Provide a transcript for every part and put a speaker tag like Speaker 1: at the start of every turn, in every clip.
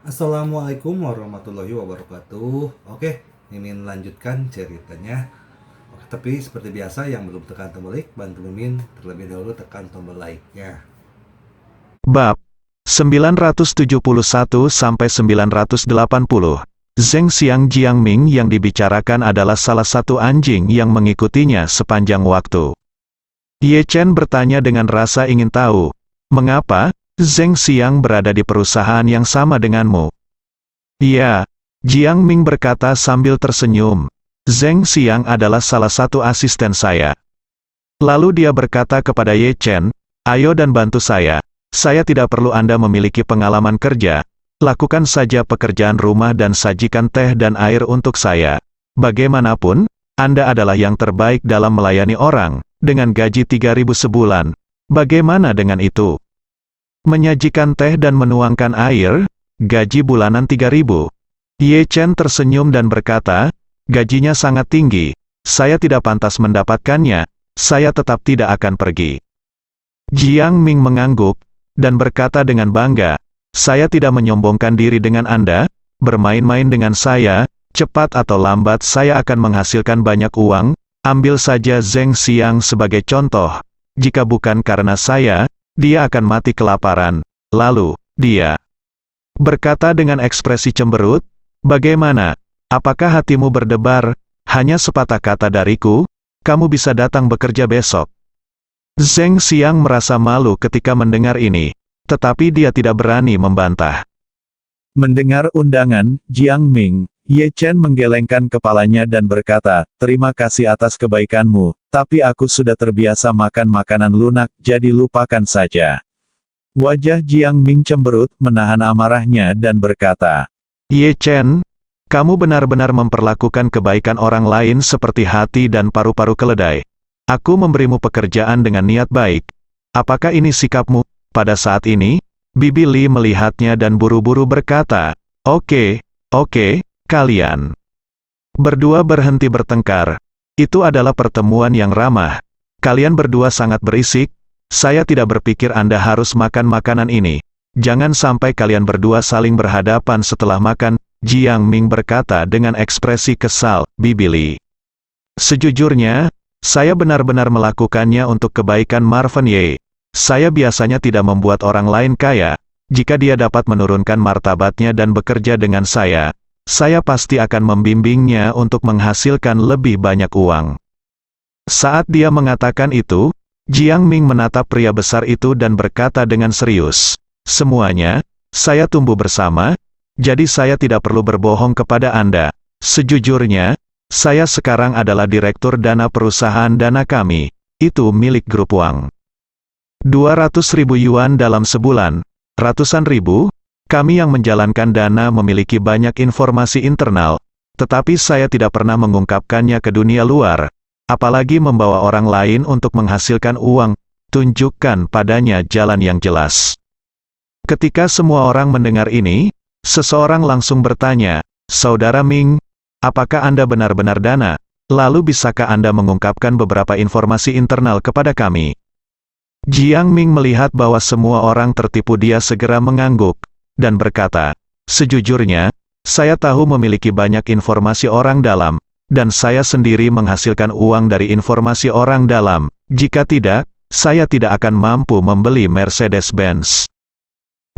Speaker 1: Assalamualaikum warahmatullahi wabarakatuh. Oke, Mimin lanjutkan ceritanya. Oke, tapi seperti biasa yang belum tekan tombol like, bantu Mimin terlebih dahulu tekan tombol like-nya.
Speaker 2: Bab 971 sampai 980. Zheng Xiang Jiangming yang dibicarakan adalah salah satu anjing yang mengikutinya sepanjang waktu. Ye Chen bertanya dengan rasa ingin tahu, "Mengapa Zheng Xiang berada di perusahaan yang sama denganmu?" "Ya," Jiangming berkata sambil tersenyum. "Zheng Xiang adalah salah satu asisten saya." Lalu dia berkata kepada Ye Chen, "Ayo dan bantu saya. Saya tidak perlu Anda memiliki pengalaman kerja. Lakukan saja pekerjaan rumah dan sajikan teh dan air untuk saya. Bagaimanapun, Anda adalah yang terbaik dalam melayani orang, dengan gaji 3.000 sebulan. Bagaimana dengan itu? Menyajikan teh dan menuangkan air, gaji bulanan 3.000. Ye Chen tersenyum dan berkata, "Gajinya sangat tinggi. Saya tidak pantas mendapatkannya. Saya tetap tidak akan pergi." Jiang Ming mengangguk, dan berkata dengan bangga, "Saya tidak menyombongkan diri dengan Anda, bermain-main dengan saya, cepat atau lambat saya akan menghasilkan banyak uang, ambil saja Zheng Xiang sebagai contoh. Jika bukan karena saya, dia akan mati kelaparan." Lalu, dia berkata dengan ekspresi cemberut, "Bagaimana? Apakah hatimu berdebar? Hanya sepatah kata dariku, kamu bisa datang bekerja besok." Zheng Xiang merasa malu ketika mendengar ini, tetapi dia tidak berani membantah. Mendengar undangan, Jiang Ming, Ye Chen menggelengkan kepalanya dan berkata, "Terima kasih atas kebaikanmu, tapi aku sudah terbiasa makan makanan lunak, jadi lupakan saja." Wajah Jiang Ming cemberut, menahan amarahnya dan berkata, "Ye Chen, kamu benar-benar memperlakukan kebaikan orang lain seperti hati dan paru-paru keledai. Aku memberimu pekerjaan dengan niat baik. Apakah ini sikapmu?" Pada saat ini, Bibi Li melihatnya dan buru-buru berkata, Oke, kalian berdua berhenti bertengkar. Itu adalah pertemuan yang ramah. Kalian berdua sangat berisik. Saya tidak berpikir Anda harus makan makanan ini. Jangan sampai kalian berdua saling berhadapan setelah makan." Jiang Ming berkata dengan ekspresi kesal, "Bibi Li, sejujurnya, saya benar-benar melakukannya untuk kebaikan Marvin Ye. Saya biasanya tidak membuat orang lain kaya. Jika dia dapat menurunkan martabatnya dan bekerja dengan saya pasti akan membimbingnya untuk menghasilkan lebih banyak uang." Saat dia mengatakan itu, Jiang Ming menatap pria besar itu dan berkata dengan serius, "Semuanya, saya tumbuh bersama, jadi saya tidak perlu berbohong kepada Anda. Sejujurnya, saya sekarang adalah direktur dana perusahaan dana kami. Itu milik grup Wang. 200.000 yuan dalam sebulan. Ratusan ribu. Kami yang menjalankan dana memiliki banyak informasi internal, tetapi saya tidak pernah mengungkapkannya ke dunia luar, apalagi membawa orang lain untuk menghasilkan uang. Tunjukkan padanya jalan yang jelas." Ketika semua orang mendengar ini, seseorang langsung bertanya, "Saudara Ming, apakah Anda benar-benar dana? Lalu bisakah Anda mengungkapkan beberapa informasi internal kepada kami?" Jiang Ming melihat bahwa semua orang tertipu, dia segera mengangguk, dan berkata, "Sejujurnya, saya tahu memiliki banyak informasi orang dalam, dan saya sendiri menghasilkan uang dari informasi orang dalam. Jika tidak, saya tidak akan mampu membeli Mercedes-Benz."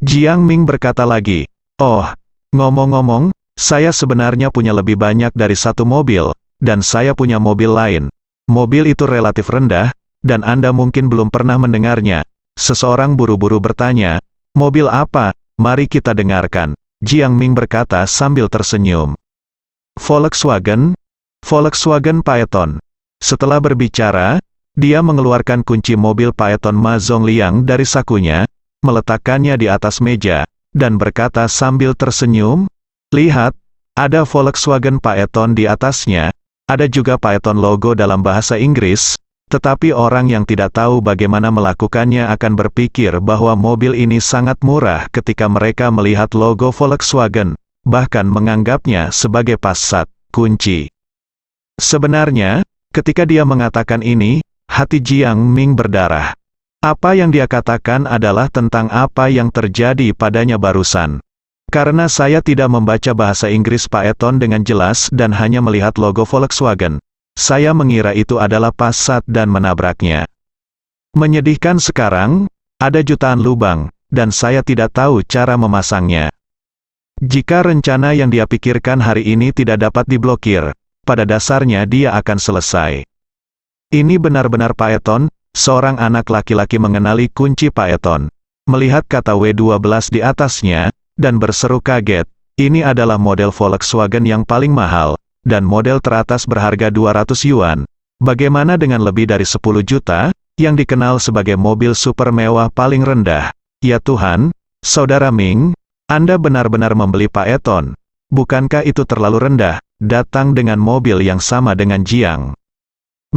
Speaker 2: Jiang Ming berkata lagi, "Oh, ngomong-ngomong, saya sebenarnya punya lebih banyak dari satu mobil, dan saya punya mobil lain. Mobil itu relatif rendah, dan Anda mungkin belum pernah mendengarnya." Seseorang buru-buru bertanya, "Mobil apa? Mari kita dengarkan." Jiang Ming berkata sambil tersenyum, Volkswagen Phaeton." Setelah berbicara, dia mengeluarkan kunci mobil Phaeton Ma Zongliang dari sakunya, meletakkannya di atas meja, dan berkata sambil tersenyum, "Lihat, ada Volkswagen Phaeton di atasnya, ada juga Phaeton logo dalam bahasa Inggris, tetapi orang yang tidak tahu bagaimana melakukannya akan berpikir bahwa mobil ini sangat murah ketika mereka melihat logo Volkswagen, bahkan menganggapnya sebagai Passat, kunci." Sebenarnya, ketika dia mengatakan ini, hati Jiang Ming berdarah. Apa yang dia katakan adalah tentang apa yang terjadi padanya barusan. Karena saya tidak membaca bahasa Inggris Pak Eton dengan jelas dan hanya melihat logo Volkswagen, saya mengira itu adalah Passat dan menabraknya. Menyedihkan sekarang, ada jutaan lubang, dan saya tidak tahu cara memasangnya. Jika rencana yang dia pikirkan hari ini tidak dapat diblokir, pada dasarnya dia akan selesai. Ini benar-benar Pak Eton, seorang anak laki-laki mengenali kunci Pak Eton. Melihat kata W12 di atasnya, dan berseru kaget, ini adalah model Volkswagen yang paling mahal, dan model teratas berharga 200 yuan. Bagaimana dengan lebih dari 10 juta, yang dikenal sebagai mobil super mewah paling rendah? Ya Tuhan, Saudara Ming, Anda benar-benar membeli Pak Eton. Bukankah itu terlalu rendah, datang dengan mobil yang sama dengan Jiang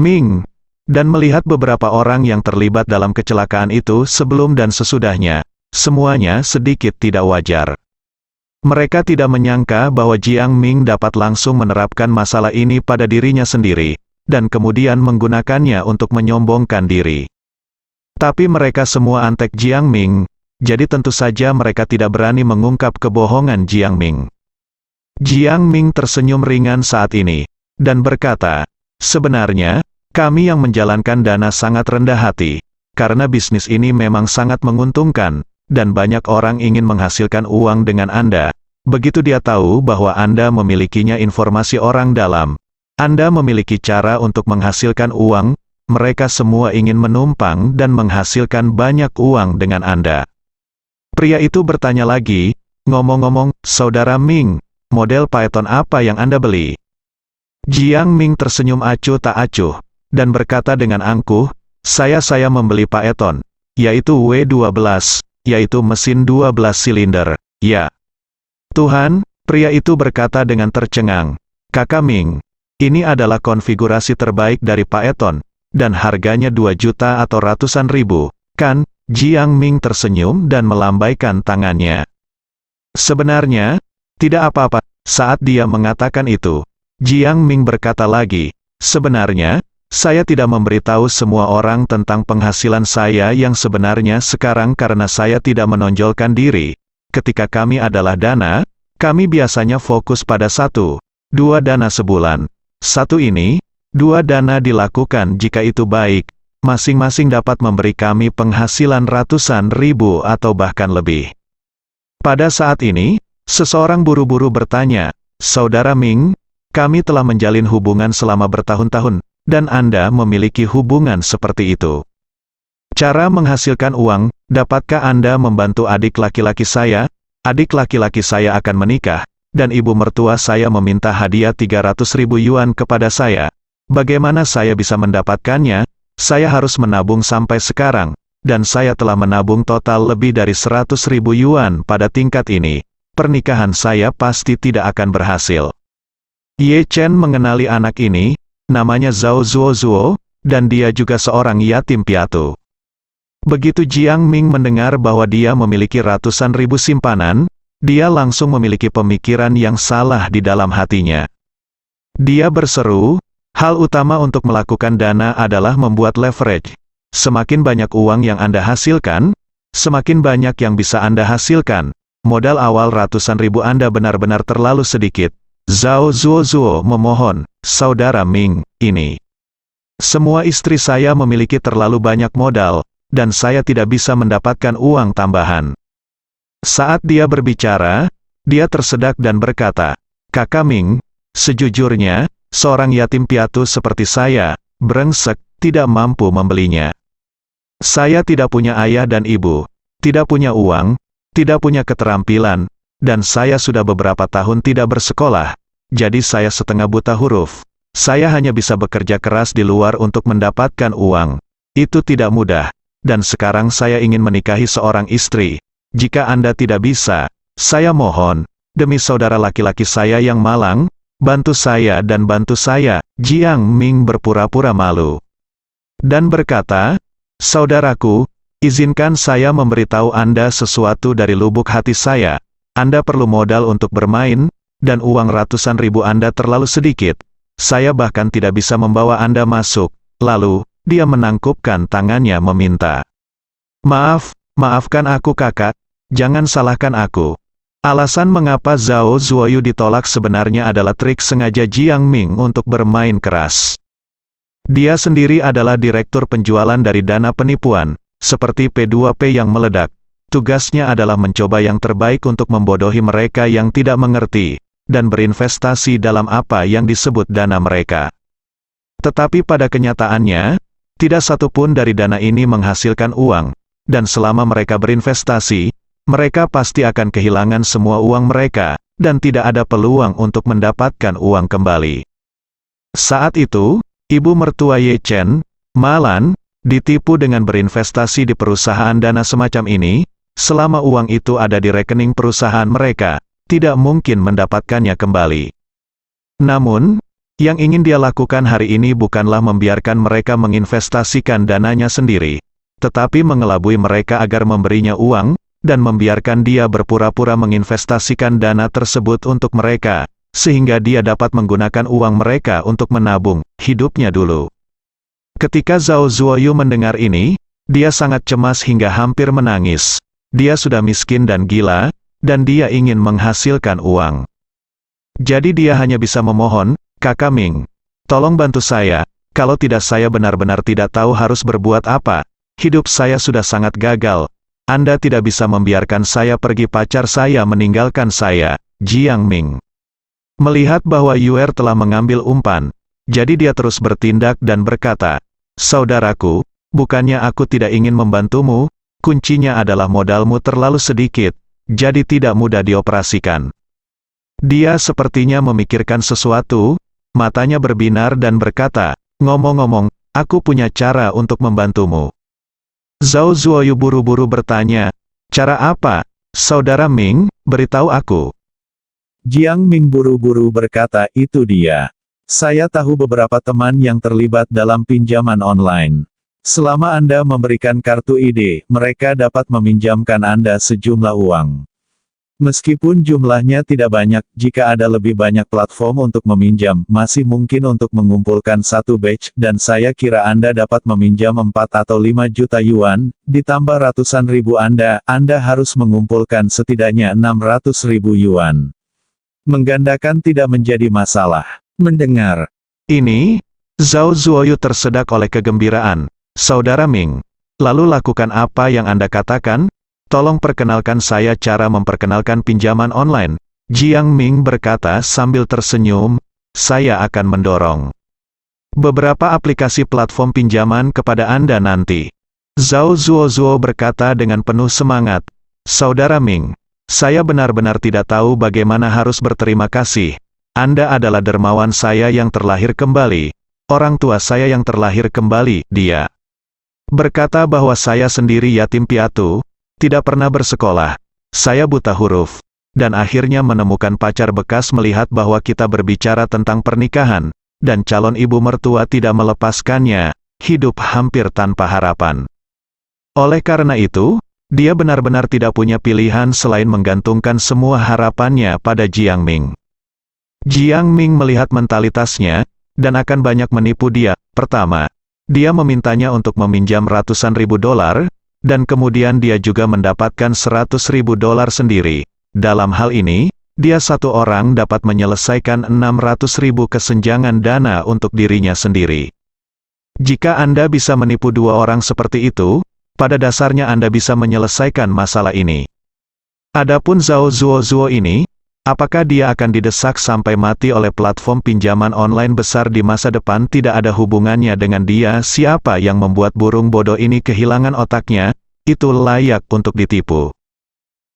Speaker 2: Ming? Dan melihat beberapa orang yang terlibat dalam kecelakaan itu sebelum dan sesudahnya, semuanya sedikit tidak wajar. Mereka tidak menyangka bahwa Jiang Ming dapat langsung menerapkan masalah ini pada dirinya sendiri, dan kemudian menggunakannya untuk menyombongkan diri. Tapi mereka semua antek Jiang Ming, jadi tentu saja mereka tidak berani mengungkap kebohongan Jiang Ming. Jiang Ming tersenyum ringan saat ini, dan berkata, sebenarnya, kami yang menjalankan dana sangat rendah hati, karena bisnis ini memang sangat menguntungkan, dan banyak orang ingin menghasilkan uang dengan Anda. Begitu dia tahu bahwa Anda memilikinya informasi orang dalam, Anda memiliki cara untuk menghasilkan uang, mereka semua ingin menumpang dan menghasilkan banyak uang dengan Anda. Pria itu bertanya lagi, ngomong-ngomong, Saudara Ming, model Python apa yang Anda beli? Jiang Ming tersenyum acuh tak acuh, dan berkata dengan angkuh, saya membeli Python, yaitu W12, yaitu mesin 12 silinder, ya. Tuhan, pria itu berkata dengan tercengang, Kakak Ming, ini adalah konfigurasi terbaik dari Python, dan harganya 2 juta atau ratusan ribu, kan? Jiang Ming tersenyum dan melambaikan tangannya. Sebenarnya, tidak apa-apa. Saat dia mengatakan itu, Jiang Ming berkata lagi, sebenarnya, saya tidak memberitahu semua orang tentang penghasilan saya yang sebenarnya sekarang karena saya tidak menonjolkan diri. Ketika kami adalah dana, kami biasanya fokus pada 1-2 dana sebulan. 1 ini, 2 dana dilakukan jika itu baik, masing-masing dapat memberi kami penghasilan ratusan ribu atau bahkan lebih. Pada saat ini, seseorang buru-buru bertanya, Saudara Ming, kami telah menjalin hubungan selama bertahun-tahun, dan Anda memiliki hubungan seperti itu. Cara menghasilkan uang, dapatkah Anda membantu adik laki-laki saya? Adik laki-laki saya akan menikah, dan ibu mertua saya meminta hadiah 300.000 yuan kepada saya. Bagaimana saya bisa mendapatkannya? Saya harus menabung sampai sekarang, dan saya telah menabung total lebih dari 100.000 yuan pada tingkat ini. Pernikahan saya pasti tidak akan berhasil. Ye Chen mengenali anak ini, namanya Zhao Zuo, dan dia juga seorang yatim piatu. Begitu Jiang Ming mendengar bahwa dia memiliki ratusan ribu simpanan, dia langsung memiliki pemikiran yang salah di dalam hatinya. Dia berseru, hal utama untuk melakukan dana adalah membuat leverage. Semakin banyak uang yang Anda hasilkan, semakin banyak yang bisa Anda hasilkan. Modal awal ratusan ribu Anda benar-benar terlalu sedikit. Zhao Zuo memohon, Saudara Ming, ini. Semua istri saya memiliki terlalu banyak modal, dan saya tidak bisa mendapatkan uang tambahan. Saat dia berbicara, dia tersedak dan berkata, Kakak Ming, sejujurnya, seorang yatim piatu seperti saya, brengsek, tidak mampu membelinya. Saya tidak punya ayah dan ibu, tidak punya uang, tidak punya keterampilan, dan saya sudah beberapa tahun tidak bersekolah, jadi saya setengah buta huruf. Saya hanya bisa bekerja keras di luar untuk mendapatkan uang. Itu tidak mudah, dan sekarang saya ingin menikahi seorang istri. Jika Anda tidak bisa, saya mohon, demi saudara laki-laki saya yang malang, bantu saya dan bantu saya. Jiang Ming berpura-pura malu dan berkata, Saudaraku, izinkan saya memberitahu Anda sesuatu dari lubuk hati saya. Anda perlu modal untuk bermain, dan uang ratusan ribu Anda terlalu sedikit. Saya bahkan tidak bisa membawa Anda masuk. Lalu, dia menangkupkan tangannya meminta. Maafkan aku kakak, jangan salahkan aku. Alasan mengapa Zhao Zuoyu ditolak sebenarnya adalah trik sengaja Jiang Ming untuk bermain keras. Dia sendiri adalah direktur penjualan dari dana penipuan, seperti P2P yang meledak. Tugasnya adalah mencoba yang terbaik untuk membodohi mereka yang tidak mengerti, dan berinvestasi dalam apa yang disebut dana mereka. Tetapi pada kenyataannya, tidak satupun dari dana ini menghasilkan uang, dan selama mereka berinvestasi, mereka pasti akan kehilangan semua uang mereka, dan tidak ada peluang untuk mendapatkan uang kembali. Saat itu, ibu mertua Ye Chen, Ma Lan, ditipu dengan berinvestasi di perusahaan dana semacam ini. Selama uang itu ada di rekening perusahaan mereka, tidak mungkin mendapatkannya kembali. Namun, yang ingin dia lakukan hari ini bukanlah membiarkan mereka menginvestasikan dananya sendiri, tetapi mengelabui mereka agar memberinya uang, dan membiarkan dia berpura-pura menginvestasikan dana tersebut untuk mereka, sehingga dia dapat menggunakan uang mereka untuk menabung hidupnya dulu. Ketika Zhao Zuoyu mendengar ini, dia sangat cemas hingga hampir menangis. Dia sudah miskin dan gila, dan dia ingin menghasilkan uang. Jadi dia hanya bisa memohon, "Kakak Ming, tolong bantu saya, kalau tidak saya benar-benar tidak tahu harus berbuat apa. Hidup saya sudah sangat gagal. Anda tidak bisa membiarkan saya pergi, pacar saya meninggalkan saya." Jiang Ming melihat bahwa Yuer telah mengambil umpan, jadi dia terus bertindak dan berkata, "Saudaraku, bukannya aku tidak ingin membantumu, kuncinya adalah modalmu terlalu sedikit, jadi tidak mudah dioperasikan." Dia sepertinya memikirkan sesuatu, matanya berbinar dan berkata, "Ngomong-ngomong, aku punya cara untuk membantumu." Zhao Zuoyu buru-buru bertanya, "Cara apa, Saudara Ming? Beritahu aku."
Speaker 3: Jiang Ming buru-buru berkata, "Itu dia. Saya tahu beberapa teman yang terlibat dalam pinjaman online. Selama Anda memberikan kartu ID, mereka dapat meminjamkan Anda sejumlah uang. Meskipun jumlahnya tidak banyak, jika ada lebih banyak platform untuk meminjam, masih mungkin untuk mengumpulkan satu batch, dan saya kira Anda dapat meminjam 4 atau 5 juta yuan, ditambah ratusan ribu Anda harus mengumpulkan setidaknya 600 ribu yuan. Menggandakan tidak menjadi masalah." Mendengar
Speaker 2: ini, Zhao Zuoyu tersedak oleh kegembiraan. "Saudara Ming, lalu lakukan apa yang Anda katakan? Tolong perkenalkan saya cara memperkenalkan pinjaman online." Jiang Ming berkata sambil tersenyum, "Saya akan mendorong beberapa aplikasi platform pinjaman kepada Anda nanti." Zhao Zuozuo berkata dengan penuh semangat, "Saudara Ming, saya benar-benar tidak tahu bagaimana harus berterima kasih. Anda adalah dermawan saya yang terlahir kembali, orang tua saya yang terlahir kembali." Dia berkata bahwa saya sendiri yatim piatu, tidak pernah bersekolah, saya buta huruf, dan akhirnya menemukan pacar bekas melihat bahwa kita berbicara tentang pernikahan, dan calon ibu mertua tidak melepaskannya, hidup hampir tanpa harapan. Oleh karena itu, dia benar-benar tidak punya pilihan selain menggantungkan semua harapannya pada Jiang Ming. Jiang Ming melihat mentalitasnya, dan akan banyak menipu dia. Pertama, dia memintanya untuk meminjam ratusan ribu dolar, dan kemudian dia juga mendapatkan 100 ribu dolar sendiri. Dalam hal ini, dia satu orang dapat menyelesaikan 600 ribu kesenjangan dana untuk dirinya sendiri. Jika Anda bisa menipu dua orang seperti itu, pada dasarnya Anda bisa menyelesaikan masalah ini. Adapun Zhao Zuozuo ini, apakah dia akan didesak sampai mati oleh platform pinjaman online besar di masa depan? Tidak ada hubungannya dengan dia. Siapa yang membuat burung bodoh ini kehilangan otaknya, itu layak untuk ditipu.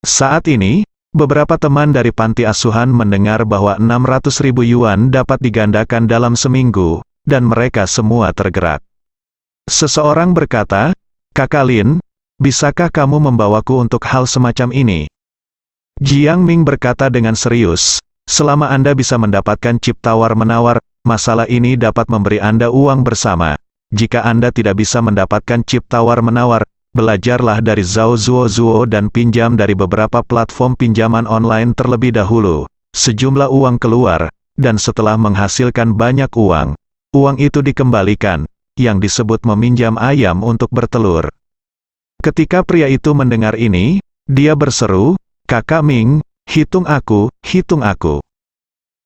Speaker 2: Saat ini, beberapa teman dari panti asuhan mendengar bahwa 600 ribu yuan dapat digandakan dalam seminggu, dan mereka semua tergerak. Seseorang berkata, "Kakak Lin, bisakah kamu membawaku untuk hal semacam ini?" Jiang Ming berkata dengan serius, "Selama Anda bisa mendapatkan chip tawar-menawar, masalah ini dapat memberi Anda uang bersama. Jika Anda tidak bisa mendapatkan chip tawar-menawar, belajarlah dari Zhao Zuozuo dan pinjam dari beberapa platform pinjaman online terlebih dahulu. Sejumlah uang keluar, dan setelah menghasilkan banyak uang, uang itu dikembalikan, yang disebut meminjam ayam untuk bertelur." Ketika pria itu mendengar ini, dia berseru, "Kakak Ming, Hitung aku, hitung aku.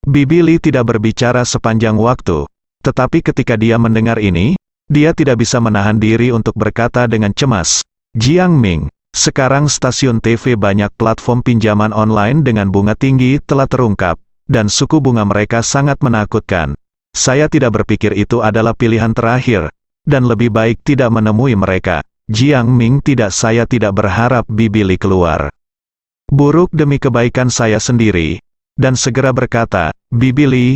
Speaker 2: Bibi Li tidak berbicara sepanjang waktu, tetapi ketika dia mendengar ini, dia tidak bisa menahan diri untuk berkata dengan cemas, Jiang Ming, sekarang stasiun TV banyak platform pinjaman online dengan bunga tinggi telah terungkap, dan suku bunga mereka sangat menakutkan. Saya tidak berpikir itu adalah pilihan terakhir, dan lebih baik tidak menemui mereka. Jiang Ming saya tidak berharap Bibi Li keluar. Buruk demi kebaikan saya sendiri, dan segera berkata, Bibi Li,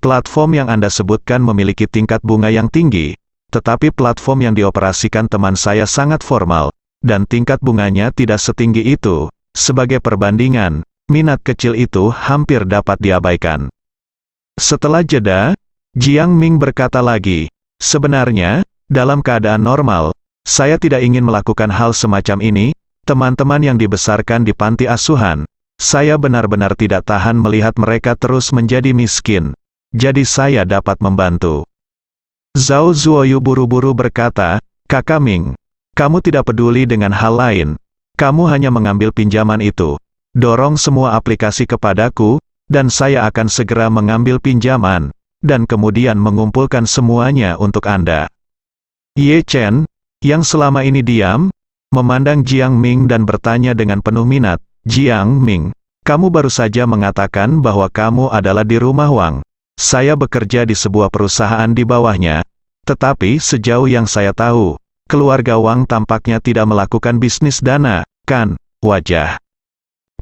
Speaker 2: platform yang Anda sebutkan memiliki tingkat bunga yang tinggi, tetapi platform yang dioperasikan teman saya sangat formal, dan tingkat bunganya tidak setinggi itu. Sebagai perbandingan, minat kecil itu hampir dapat diabaikan. Setelah jeda, Jiang Ming berkata lagi, sebenarnya, dalam keadaan normal, saya tidak ingin melakukan hal semacam ini. Teman-teman yang dibesarkan di panti asuhan, saya benar-benar tidak tahan melihat mereka terus menjadi miskin. Jadi saya dapat membantu. Zhao Zuoyu buru-buru berkata, Kakak Ming, kamu tidak peduli dengan hal lain. Kamu hanya mengambil pinjaman itu. Dorong semua aplikasi kepadaku, dan saya akan segera mengambil pinjaman, dan kemudian mengumpulkan semuanya untuk Anda. Ye Chen, yang selama ini diam, memandang Jiang Ming dan bertanya dengan penuh minat, Jiang Ming, kamu baru saja mengatakan bahwa kamu adalah di rumah Wang. Saya bekerja di sebuah perusahaan di bawahnya, tetapi sejauh yang saya tahu, keluarga Wang tampaknya tidak melakukan bisnis dana, kan? Wajah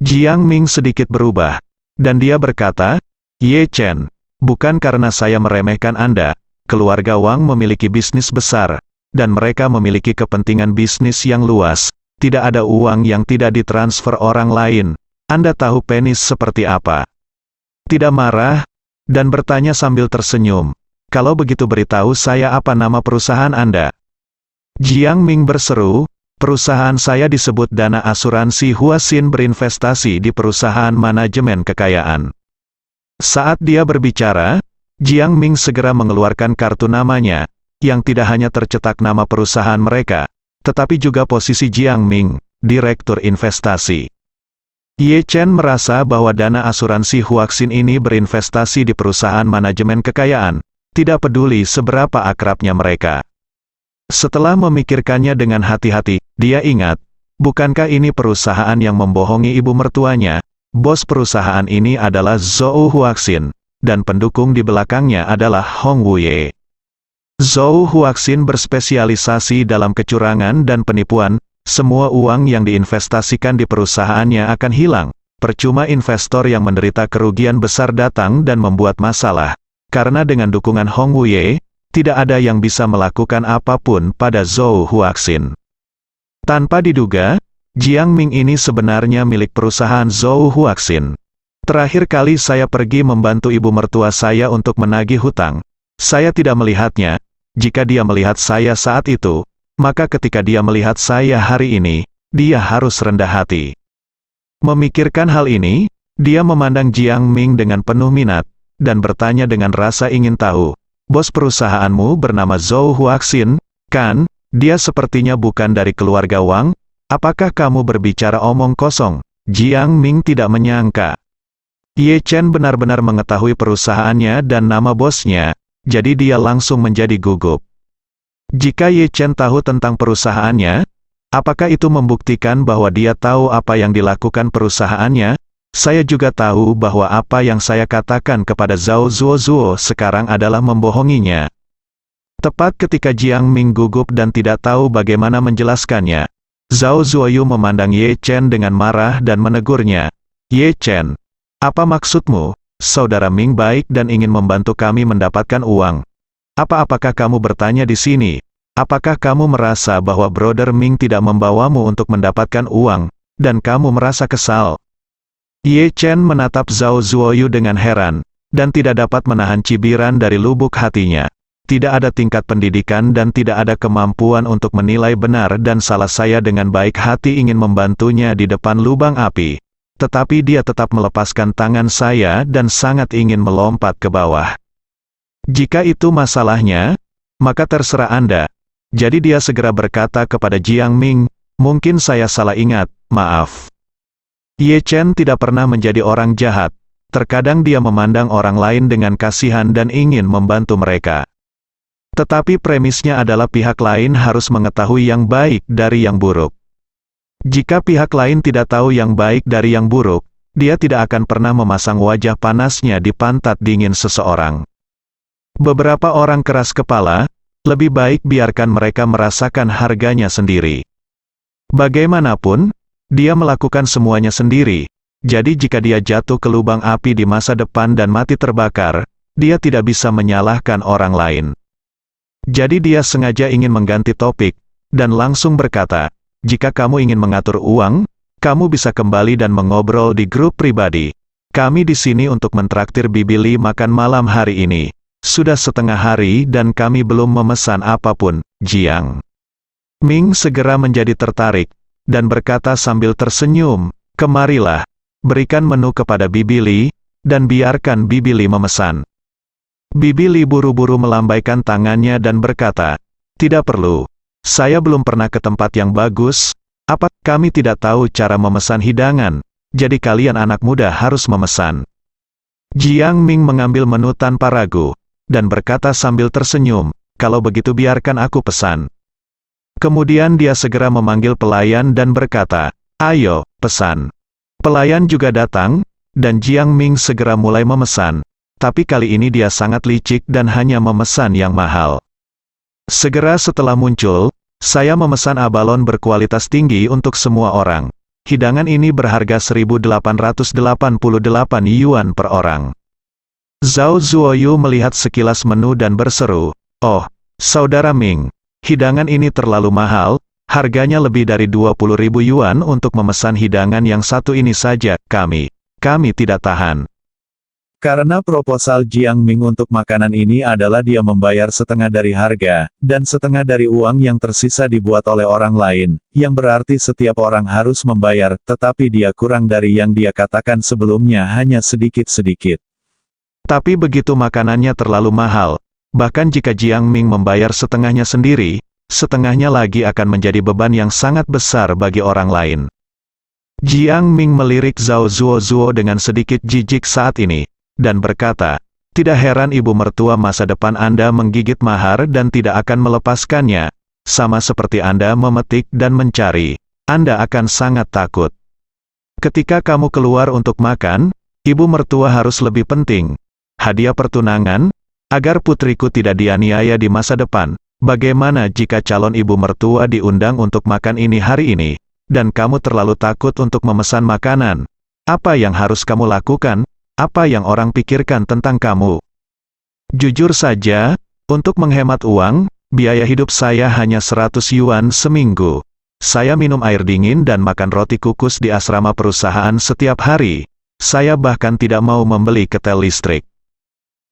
Speaker 2: Jiang Ming sedikit berubah, dan dia berkata, Ye Chen, bukan karena saya meremehkan Anda, keluarga Wang memiliki bisnis besar, dan mereka memiliki kepentingan bisnis yang luas. Tidak ada uang yang tidak ditransfer orang lain. Anda tahu penis seperti apa? Tidak marah, dan bertanya sambil tersenyum. Kalau begitu beritahu saya apa nama perusahaan Anda. Jiang Ming berseru, perusahaan saya disebut Dana Asuransi Huaxin berinvestasi di perusahaan manajemen kekayaan. Saat dia berbicara, Jiang Ming segera mengeluarkan kartu namanya, yang tidak hanya tercetak nama perusahaan mereka, tetapi juga posisi Jiang Ming, Direktur Investasi. Ye Chen merasa bahwa dana asuransi Huaxin ini berinvestasi di perusahaan manajemen kekayaan, tidak peduli seberapa akrabnya mereka. Setelah memikirkannya dengan hati-hati, dia ingat, bukankah ini perusahaan yang membohongi ibu mertuanya? Bos perusahaan ini adalah Zhou Huaxin, dan pendukung di belakangnya adalah Hong Wuye. Zhou Huaxin berspesialisasi dalam kecurangan dan penipuan. Semua uang yang diinvestasikan di perusahaannya akan hilang. Percuma investor yang menderita kerugian besar datang dan membuat masalah. Karena dengan dukungan Hong Wuye, tidak ada yang bisa melakukan apapun pada Zhou Huaxin. Tanpa diduga, Jiang Ming ini sebenarnya milik perusahaan Zhou Huaxin. Terakhir kali saya pergi membantu ibu mertua saya untuk menagih hutang, saya tidak melihatnya. Jika dia melihat saya saat itu, maka ketika dia melihat saya hari ini, dia harus rendah hati. Memikirkan hal ini, dia memandang Jiang Ming dengan penuh minat, dan bertanya dengan rasa ingin tahu, bos perusahaanmu bernama Zhou Huaxin, kan? Dia sepertinya bukan dari keluarga Wang. Apakah kamu berbicara omong kosong? Jiang Ming tidak menyangka. Ye Chen benar-benar mengetahui perusahaannya dan nama bosnya, jadi dia langsung menjadi gugup. Jika Ye Chen tahu tentang perusahaannya, apakah itu membuktikan bahwa dia tahu apa yang dilakukan perusahaannya? Saya juga tahu bahwa apa yang saya katakan kepada Zhao Zuozuo sekarang adalah membohonginya. Tepat ketika Jiang Ming gugup dan tidak tahu bagaimana menjelaskannya, Zhao Zuoyu memandang Ye Chen dengan marah dan menegurnya. Ye Chen, apa maksudmu? Saudara Ming baik dan ingin membantu kami mendapatkan uang. Apakah kamu bertanya di sini? Apakah kamu merasa bahwa Brother Ming tidak membawamu untuk mendapatkan uang, dan kamu merasa kesal? Ye Chen menatap Zhao Zuoyu dengan heran, dan tidak dapat menahan cibiran dari lubuk hatinya. Tidak ada tingkat pendidikan dan tidak ada kemampuan untuk menilai benar dan salah. Saya dengan baik hati ingin membantunya di depan lubang api. Tetapi dia tetap melepaskan tangan saya dan sangat ingin melompat ke bawah. Jika itu masalahnya, maka terserah Anda. Jadi dia segera berkata kepada Jiang Ming, mungkin saya salah ingat, maaf. Ye Chen tidak pernah menjadi orang jahat. Terkadang dia memandang orang lain dengan kasihan dan ingin membantu mereka. Tetapi premisnya adalah pihak lain harus mengetahui yang baik dari yang buruk. Jika pihak lain tidak tahu yang baik dari yang buruk, dia tidak akan pernah memasang wajah panasnya di pantat dingin seseorang. Beberapa orang keras kepala, lebih baik biarkan mereka merasakan harganya sendiri. Bagaimanapun, dia melakukan semuanya sendiri, jadi jika dia jatuh ke lubang api di masa depan dan mati terbakar, dia tidak bisa menyalahkan orang lain. Jadi dia sengaja ingin mengganti topik, dan langsung berkata, jika kamu ingin mengatur uang, kamu bisa kembali dan mengobrol di grup pribadi. Kami di sini untuk mentraktir Bibi Li makan malam hari ini. Sudah setengah hari dan kami belum memesan apapun, Jiang Ming segera menjadi tertarik, dan berkata sambil tersenyum, kemarilah, berikan menu kepada Bibi Li, dan biarkan Bibi Li memesan. Bibi Li buru-buru melambaikan tangannya dan berkata, tidak perlu. Saya belum pernah ke tempat yang bagus, kami tidak tahu cara memesan hidangan, jadi kalian anak muda harus memesan. Jiang Ming mengambil menu tanpa ragu, dan berkata sambil tersenyum, kalau begitu biarkan aku pesan. Kemudian dia segera memanggil pelayan dan berkata, ayo, pesan. Pelayan juga datang, dan Jiang Ming segera mulai memesan, tapi kali ini dia sangat licik dan hanya memesan yang mahal. Segera setelah muncul, saya memesan abalon berkualitas tinggi untuk semua orang. Hidangan ini berharga 1.888 yuan per orang. Zhao Zuoyu melihat sekilas menu dan berseru, oh, Saudara Ming, hidangan ini terlalu mahal, harganya lebih dari 20.000 yuan untuk memesan hidangan yang satu ini saja, kami tidak tahan.
Speaker 3: Karena proposal Jiang Ming untuk makanan ini adalah dia membayar setengah dari harga, dan setengah dari uang yang tersisa dibuat oleh orang lain, yang berarti setiap orang harus membayar, tetapi dia kurang dari yang dia katakan sebelumnya hanya sedikit-sedikit.
Speaker 2: Tapi begitu makanannya terlalu mahal, bahkan jika Jiang Ming membayar setengahnya sendiri, setengahnya lagi akan menjadi beban yang sangat besar bagi orang lain. Jiang Ming melirik Zhao Zuo dengan sedikit jijik saat ini, dan berkata, tidak heran ibu mertua masa depan Anda menggigit mahar dan tidak akan melepaskannya, sama seperti Anda memetik dan mencari, Anda akan sangat takut. Ketika kamu keluar untuk makan, ibu mertua harus lebih penting. Hadiah pertunangan, agar putriku tidak dianiaya di masa depan. Bagaimana jika calon ibu mertua diundang untuk makan ini hari ini, dan kamu terlalu takut untuk memesan makanan? Apa yang harus kamu lakukan? Apa yang orang pikirkan tentang kamu? Jujur saja, untuk menghemat uang, biaya hidup saya hanya 100 yuan seminggu. Saya minum air dingin dan makan roti kukus di asrama perusahaan setiap hari. Saya bahkan tidak mau membeli ketel listrik.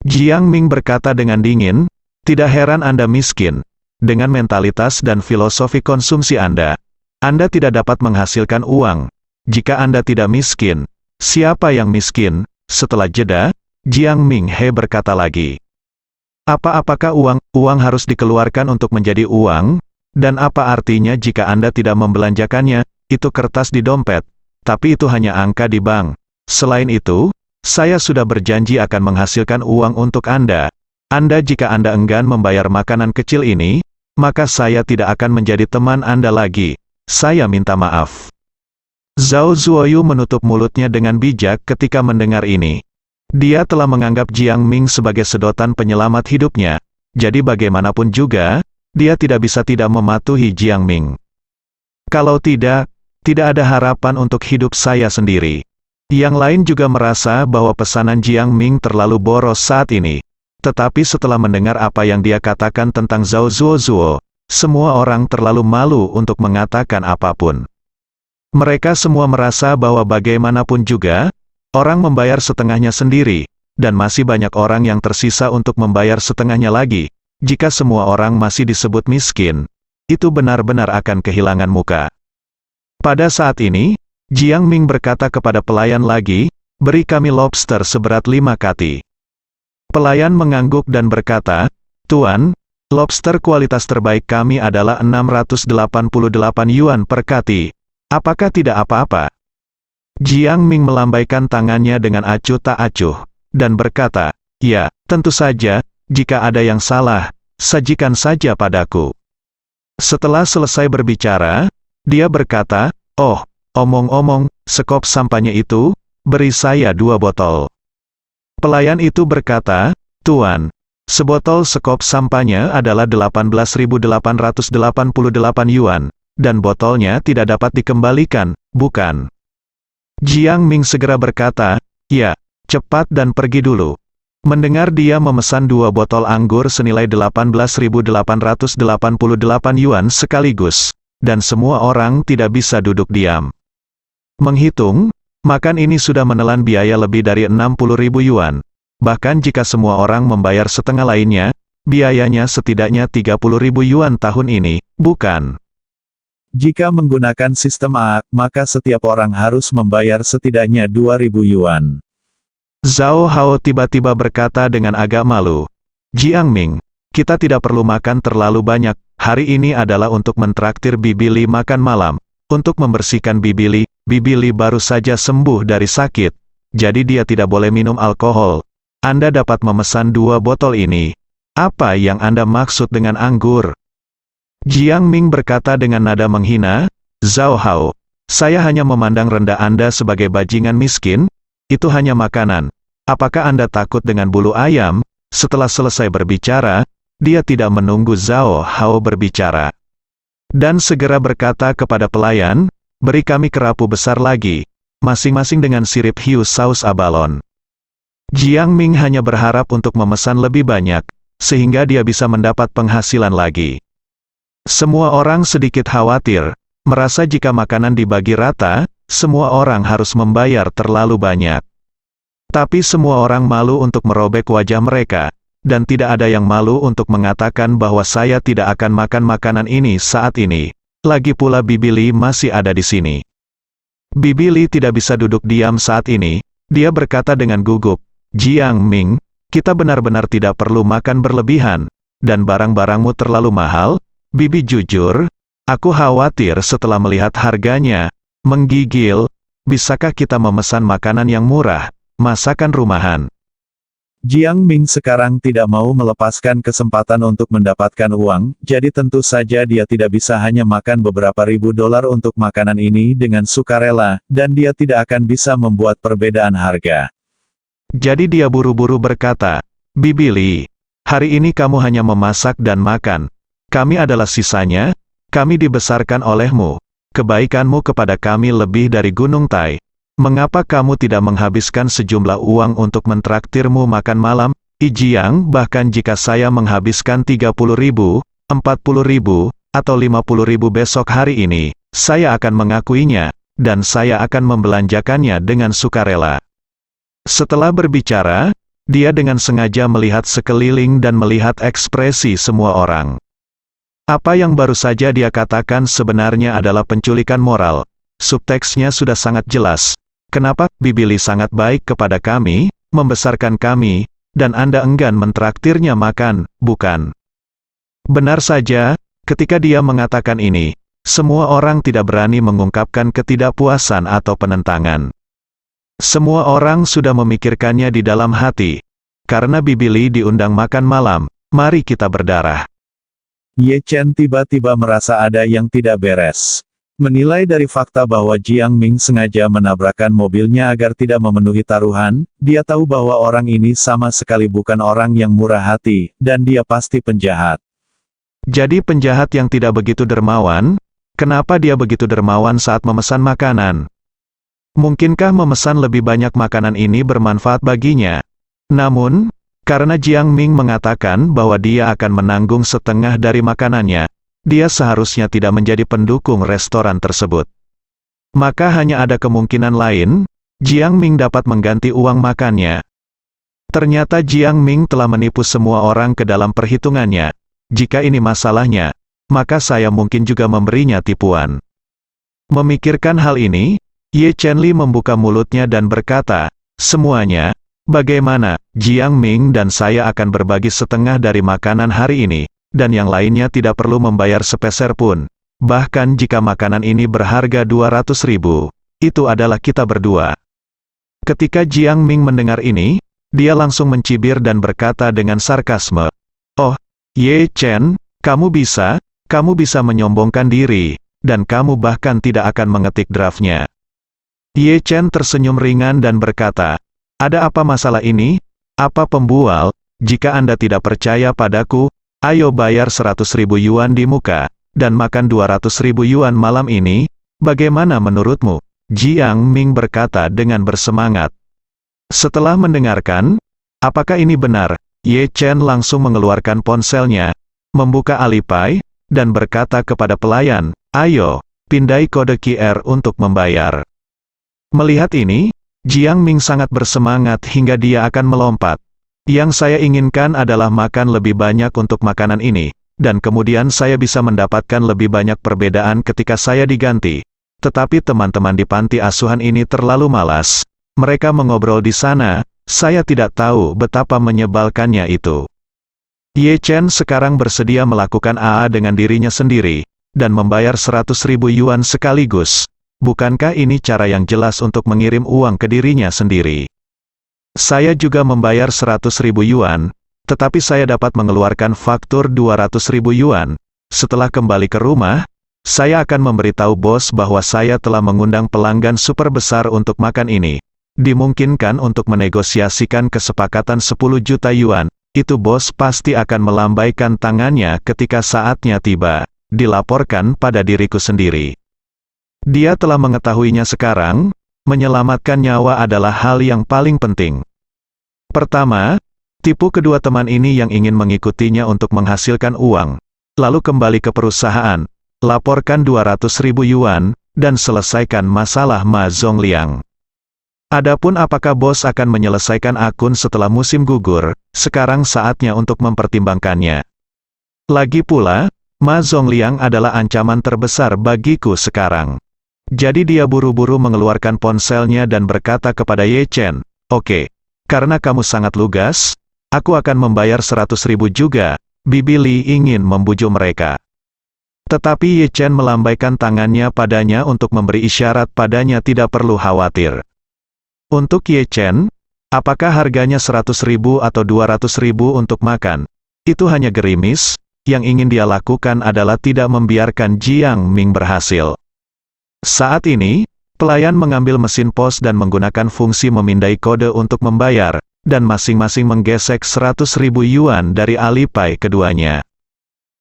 Speaker 2: Jiang Ming berkata dengan dingin, tidak heran Anda miskin. Dengan mentalitas dan filosofi konsumsi Anda tidak dapat menghasilkan uang. Jika Anda tidak miskin, siapa yang miskin? Setelah jeda, Jiang Ming He berkata lagi. Apakah uang harus dikeluarkan untuk menjadi uang? Dan apa artinya jika Anda tidak membelanjakannya? Itu kertas di dompet. Tapi itu hanya angka di bank. Selain itu, saya sudah berjanji akan menghasilkan uang untuk Anda. Jika Anda enggan membayar makanan kecil ini, maka saya tidak akan menjadi teman Anda lagi. Saya minta maaf. Zhao Zuoyu menutup mulutnya dengan bijak ketika mendengar ini. Dia telah menganggap Jiang Ming sebagai sedotan penyelamat hidupnya, jadi bagaimanapun juga, dia tidak bisa tidak mematuhi Jiang Ming. Kalau tidak ada harapan untuk hidup saya sendiri. Yang lain juga merasa bahwa pesanan Jiang Ming terlalu boros saat ini. Tetapi setelah mendengar apa yang dia katakan tentang Zhao Zuo, semua orang terlalu malu untuk mengatakan apapun. Mereka semua merasa bahwa bagaimanapun juga, orang membayar setengahnya sendiri, dan masih banyak orang yang tersisa untuk membayar setengahnya lagi. Jika semua orang masih disebut miskin, itu benar-benar akan kehilangan muka. Pada saat ini, Jiang Ming berkata kepada pelayan lagi, beri kami lobster seberat 5 kati. Pelayan mengangguk dan berkata, Tuan, lobster kualitas terbaik kami adalah 688 yuan per kati. Apakah tidak apa-apa? Jiang Ming melambaikan tangannya dengan acuh tak acuh, dan berkata, "Ya, tentu saja, jika ada yang salah, sajikan saja padaku." Setelah selesai berbicara, dia berkata, "Oh, omong-omong, sekop sampahnya itu, beri saya 2 botol." Pelayan itu berkata, "Tuan, sebotol sekop sampahnya adalah 18.888 yuan, dan botolnya tidak dapat dikembalikan, bukan?" Jiang Ming segera berkata, "Ya, cepat dan pergi dulu." Mendengar dia memesan 2 botol anggur senilai 18.888 yuan sekaligus, dan semua orang tidak bisa duduk diam. Menghitung, makan ini sudah menelan biaya lebih dari 60.000 yuan. Bahkan jika semua orang membayar setengah lainnya, biayanya setidaknya 30.000 yuan tahun ini, bukan?
Speaker 3: Jika menggunakan sistem A, maka setiap orang harus membayar setidaknya 2.000 yuan.
Speaker 2: Zhao Hao tiba-tiba berkata dengan agak malu, "Jiang Ming, kita tidak perlu makan terlalu banyak, hari ini adalah untuk mentraktir Bibi Li makan malam, untuk membersihkan Bibi Li. Bibi Li baru saja sembuh dari sakit, jadi dia tidak boleh minum alkohol. Anda dapat memesan 2 botol ini. Apa yang Anda maksud dengan anggur?" Jiang Ming berkata dengan nada menghina, "Zhao Hao, saya hanya memandang rendah Anda sebagai bajingan miskin, itu hanya makanan. Apakah Anda takut dengan bulu ayam?" Setelah selesai berbicara, dia tidak menunggu Zhao Hao berbicara, dan segera berkata kepada pelayan, "Beri kami kerapu besar lagi, masing-masing dengan sirip hiu saus abalon." Jiang Ming hanya berharap untuk memesan lebih banyak, sehingga dia bisa mendapat penghasilan lagi. Semua orang sedikit khawatir, merasa jika makanan dibagi rata, semua orang harus membayar terlalu banyak. Tapi semua orang malu untuk merobek wajah mereka, dan tidak ada yang malu untuk mengatakan bahwa saya tidak akan makan makanan ini saat ini. Lagi pula Bibi Li masih ada di sini. Bibi Li tidak bisa duduk diam saat ini, dia berkata dengan gugup, "Jiang Ming, kita benar-benar tidak perlu makan berlebihan, dan barang-barangmu terlalu mahal. Bibi jujur, aku khawatir setelah melihat harganya, menggigil, bisakah kita memesan makanan yang murah, masakan rumahan?"
Speaker 3: Jiang Ming sekarang tidak mau melepaskan kesempatan untuk mendapatkan uang, jadi tentu saja dia tidak bisa hanya makan beberapa ribu dolar untuk makanan ini dengan sukarela, dan dia tidak akan bisa membuat perbedaan harga.
Speaker 2: Jadi dia buru-buru berkata, "Bibi Li, hari ini kamu hanya memasak dan makan. Kami adalah sisanya, kami dibesarkan olehmu. Kebaikanmu kepada kami lebih dari gunung Tai. Mengapa kamu tidak menghabiskan sejumlah uang untuk mentraktirmu makan malam, Jiang? Bahkan jika saya menghabiskan 30.000, 40.000, atau 50.000 besok hari ini, saya akan mengakuinya, dan saya akan membelanjakannya dengan sukarela." Setelah berbicara, dia dengan sengaja melihat sekeliling dan melihat ekspresi semua orang. Apa yang baru saja dia katakan sebenarnya adalah penculikan moral. Subteksnya sudah sangat jelas. Kenapa Bibi Li sangat baik kepada kami, membesarkan kami, dan Anda enggan mentraktirnya makan, bukan? Benar saja, ketika dia mengatakan ini, semua orang tidak berani mengungkapkan ketidakpuasan atau penentangan. Semua orang sudah memikirkannya di dalam hati. Karena Bibi Li diundang makan malam, mari kita berdarah.
Speaker 3: Ye Chen tiba-tiba merasa ada yang tidak beres. Menilai dari fakta bahwa Jiang Ming sengaja menabrakkan mobilnya agar tidak memenuhi taruhan, dia tahu bahwa orang ini sama sekali bukan orang yang murah hati, dan dia pasti penjahat.
Speaker 2: Jadi penjahat yang tidak begitu dermawan? Kenapa dia begitu dermawan saat memesan makanan? Mungkinkah memesan lebih banyak makanan ini bermanfaat baginya? Namun, karena Jiang Ming mengatakan bahwa dia akan menanggung setengah dari makanannya, dia seharusnya tidak menjadi pendukung restoran tersebut. Maka hanya ada kemungkinan lain, Jiang Ming dapat mengganti uang makannya. Ternyata Jiang Ming telah menipu semua orang ke dalam perhitungannya. Jika ini masalahnya, maka saya mungkin juga memberinya tipuan. Memikirkan hal ini, Ye Chenli membuka mulutnya dan berkata, "Semuanya, bagaimana, Jiang Ming dan saya akan berbagi setengah dari makanan hari ini, dan yang lainnya tidak perlu membayar sepeser pun. Bahkan jika makanan ini berharga 200.000, itu adalah kita berdua. Ketika Jiang Ming mendengar ini, dia langsung mencibir dan berkata dengan sarkasme, "Oh, Ye Chen, kamu bisa menyombongkan diri, dan kamu bahkan tidak akan mengetik draftnya." Ye Chen tersenyum ringan dan berkata, "Ada apa masalah ini? Apa pembual? Jika Anda tidak percaya padaku, ayo bayar 100.000 yuan di muka, dan makan 200.000 yuan malam ini, bagaimana menurutmu?" Jiang Ming berkata dengan bersemangat. Setelah mendengarkan, apakah ini benar? Ye Chen langsung mengeluarkan ponselnya, membuka Alipay, dan berkata kepada pelayan, "Ayo, pindai kode QR untuk membayar." Melihat ini, Jiang Ming sangat bersemangat hingga dia akan melompat. Yang saya inginkan adalah makan lebih banyak untuk makanan ini, dan kemudian saya bisa mendapatkan lebih banyak perbedaan ketika saya diganti. Tetapi teman-teman di panti asuhan ini terlalu malas. Mereka mengobrol di sana, saya tidak tahu betapa menyebalkannya itu. Ye Chen sekarang bersedia melakukan AA dengan dirinya sendiri, dan membayar 100.000 yuan sekaligus. Bukankah ini cara yang jelas untuk mengirim uang ke dirinya sendiri? Saya juga membayar 100.000 yuan, tetapi saya dapat mengeluarkan faktur 200.000 yuan. Setelah kembali ke rumah, saya akan memberitahu bos bahwa saya telah mengundang pelanggan super besar untuk makan ini. Dimungkinkan untuk menegosiasikan kesepakatan 10 juta yuan, itu bos pasti akan melambaikan tangannya ketika saatnya tiba, dilaporkan pada diriku sendiri. Dia telah mengetahuinya sekarang, menyelamatkan nyawa adalah hal yang paling penting. Pertama, tipu kedua teman ini yang ingin mengikutinya untuk menghasilkan uang, lalu kembali ke perusahaan, laporkan 200.000 yuan, dan selesaikan masalah Ma Zongliang. Adapun apakah bos akan menyelesaikan akun setelah musim gugur, sekarang saatnya untuk mempertimbangkannya. Lagi pula, Ma Zongliang adalah ancaman terbesar bagiku sekarang. Jadi dia buru-buru mengeluarkan ponselnya dan berkata kepada Ye Chen, "Oke, karena kamu sangat lugas, aku akan membayar 100.000 juga." Bibi Li ingin membujuk mereka. Tetapi Ye Chen melambaikan tangannya padanya untuk memberi isyarat padanya tidak perlu khawatir. Untuk Ye Chen, apakah harganya 100.000 atau 200.000 untuk makan? Itu hanya gerimis, yang ingin dia lakukan adalah tidak membiarkan Jiang Ming berhasil. Saat ini, pelayan mengambil mesin pos dan menggunakan fungsi memindai kode untuk membayar, dan masing-masing menggesek 100.000 yuan dari Alipay keduanya.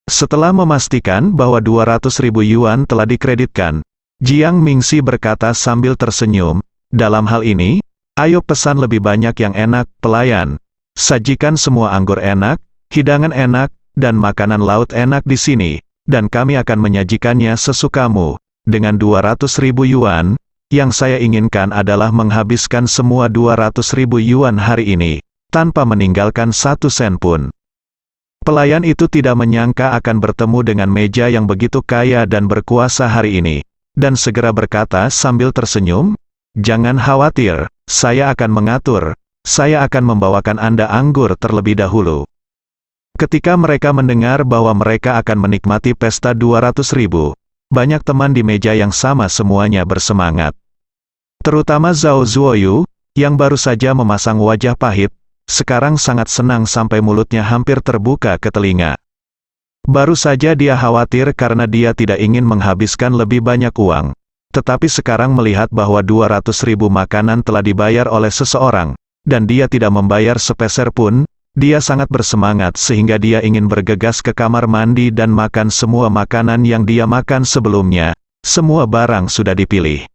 Speaker 2: Setelah memastikan bahwa 200.000 yuan telah dikreditkan, Jiang Mingxi berkata sambil tersenyum, "Dalam hal ini, ayo pesan lebih banyak yang enak, pelayan. Sajikan semua anggur enak, hidangan enak, dan makanan laut enak di sini, dan kami akan menyajikannya sesukamu." Dengan 200.000 yuan, yang saya inginkan adalah menghabiskan semua 200.000 yuan hari ini, tanpa meninggalkan 1 sen pun. Pelayan itu tidak menyangka akan bertemu dengan meja yang begitu kaya dan berkuasa hari ini, dan segera berkata sambil tersenyum, "Jangan khawatir, saya akan mengatur, saya akan membawakan Anda anggur terlebih dahulu." Ketika mereka mendengar bahwa mereka akan menikmati pesta 200.000, banyak teman di meja yang sama semuanya bersemangat. Terutama Zhao Zuoyu, yang baru saja memasang wajah pahit, sekarang sangat senang sampai mulutnya hampir terbuka ke telinga. Baru saja dia khawatir karena dia tidak ingin menghabiskan lebih banyak uang. Tetapi sekarang melihat bahwa 200.000 makanan telah dibayar oleh seseorang, dan dia tidak membayar sepeser pun, dia sangat bersemangat sehingga dia ingin bergegas ke kamar mandi dan makan semua makanan yang dia makan sebelumnya. Semua barang sudah dipilih.